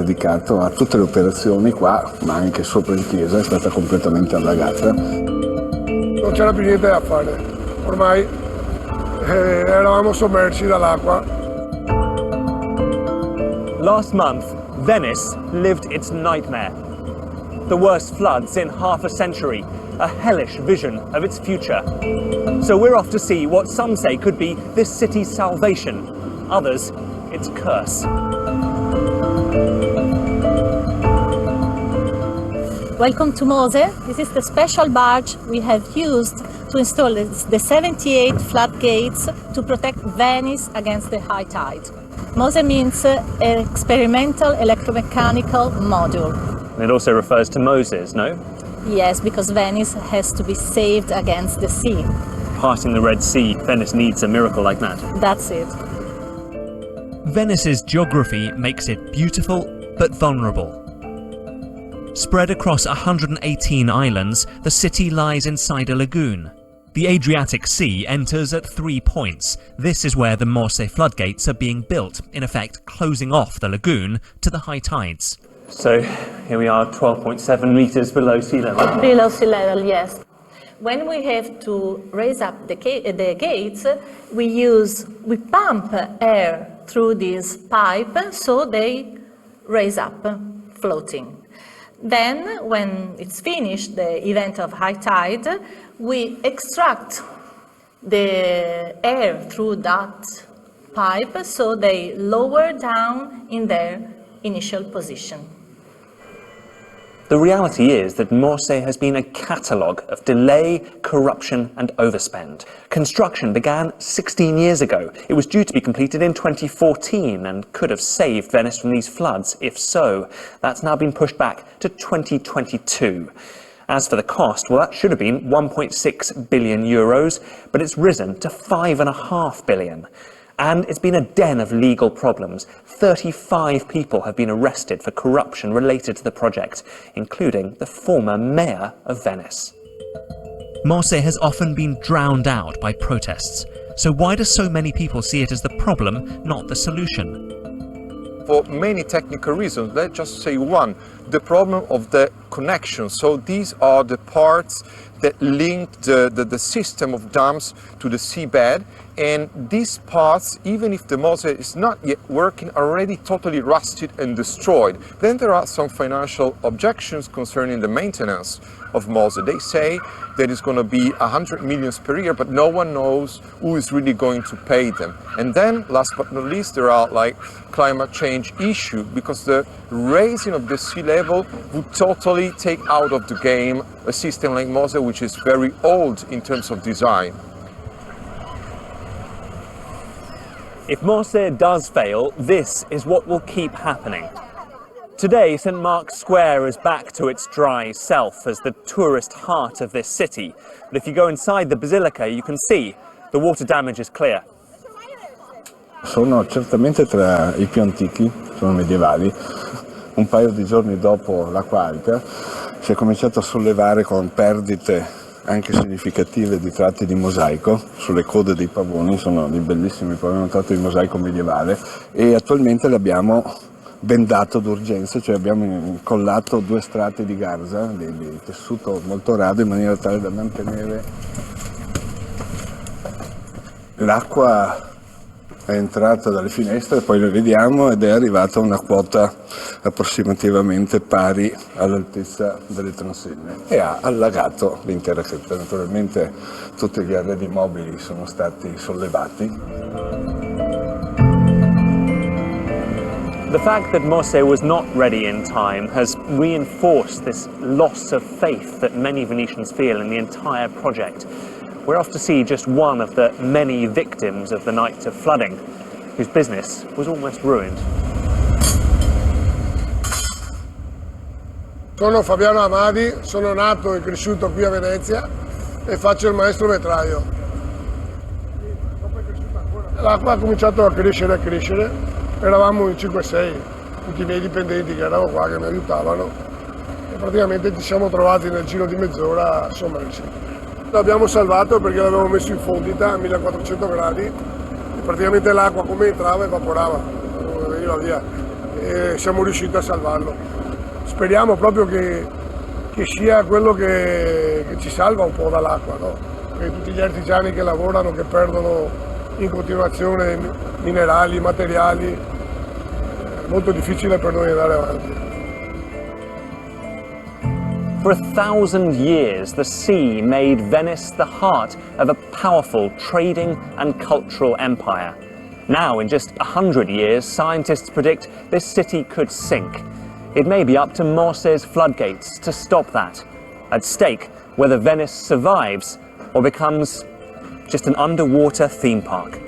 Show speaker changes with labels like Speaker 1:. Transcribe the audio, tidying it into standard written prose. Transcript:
Speaker 1: dedicato a tutte le operazioni qua, ma anche sopra in chiesa è stata completamente allagata.
Speaker 2: Non c'era più niente da fare, ormai eravamo sommersi dall'acqua.
Speaker 3: Last month, Venice lived its nightmare. The worst floods in half a century, a hellish vision of its future. So we're off to see what some say could be this city's salvation, others its curse.
Speaker 4: Welcome to Mose. This is the special barge we have used to install the 78 floodgates to protect Venice against the high tide. Mose means experimental electromechanical module.
Speaker 3: It also refers to Moses, no?
Speaker 4: Yes, because Venice has to be saved against the sea.
Speaker 3: Parting the Red Sea, Venice needs a miracle like that.
Speaker 4: That's it.
Speaker 5: Venice's geography makes it beautiful but vulnerable. Spread across 118 islands, the city lies inside a lagoon. The Adriatic Sea enters at 3 points. This is where the Mose floodgates are being built, in effect closing off the lagoon to the high tides.
Speaker 3: So here we are, 12.7 meters below sea level.
Speaker 4: Below sea level, yes. When we have to raise up the gates, we pump air through this pipe so they raise up, floating. Then, when it's finished, the event of high tide, we extract the air through that pipe so they lower down in their initial position.
Speaker 3: The reality is that Mose has been a catalogue of delay, corruption and overspend. Construction began 16 years ago. It was due to be completed in 2014 and could have saved Venice from these floods, if so. That's now been pushed back to 2022. As for the cost, well, that should have been 1.6 billion euros, but it's risen to 5.5 billion. And it's been a den of legal problems. 35 people have been arrested for corruption related to the project, including the former mayor of Venice.
Speaker 5: Mose has often been drowned out by protests. So why do so many people see it as the problem, not the solution?
Speaker 6: For many technical reasons, let's just say one, the problem of the connection. So these are the parts that link the system of dams to the seabed. And these parts, even if the Mose is not yet working, are already totally rusted and destroyed. Then there are some financial objections concerning the maintenance of Mose. They say that it's going to be 100 million per year, but no one knows who is really going to pay them. And then, last but not least, there are like climate change issue, because the raising of the sea level would totally take out of the game a system like Mose, which is very old in terms of design.
Speaker 3: If Mose does fail, this is what will keep happening. Today, St. Mark's Square is back to its dry self as the tourist heart of this city. But if you go inside the basilica, you can see the water damage is clear.
Speaker 1: Sono certamente tra i più antichi, sono medievali. Un paio di giorni dopo l'acqua alta si è cominciato a sollevare con perdite anche significative di tratti di mosaico sulle code dei pavoni, sono dei bellissimi pavoni, un tratto di mosaico medievale, e attualmente l'abbiamo bendato d'urgenza, cioè abbiamo incollato 2 strati di garza, di tessuto molto rado, in maniera tale da mantenere l'acqua. È entrata dalle finestre, poi lo vediamo, ed è arrivata a una quota approssimativamente pari all'altezza delle transenne e ha allagato l'intera cripta. Naturalmente tutti gli arredi mobili sono stati sollevati.
Speaker 3: The fact that Mose was not ready in time has reinforced this loss of faith that many Venetians feel in the entire project. We're off to see just one of the many victims of the night of flooding, whose business was almost ruined.
Speaker 2: Sono Fabiano Amadi, sono nato e cresciuto qui a Venezia e faccio il maestro vetraio. L'acqua ha cominciato a crescere, eravamo in 5-6, tutti i miei dipendenti che erano qua, che mi aiutavano, e praticamente ci siamo trovati nel giro di mezz'ora sommersi. L'abbiamo salvato perché l'avevamo messo in fondita a 1400 gradi e praticamente l'acqua come entrava evaporava, veniva via. e siamo riusciti a salvarlo. Speriamo proprio che sia quello che ci salva un po' dall'acqua, no? Perché tutti gli artigiani che lavorano, che perdono in continuazione minerali, materiali, è molto difficile per noi andare avanti.
Speaker 3: For 1,000 years, the sea made Venice the heart of a powerful trading and cultural empire. Now, in just 100 years, scientists predict this city could sink. It may be up to Morse's floodgates to stop that. At stake, whether Venice survives or becomes just an underwater theme park.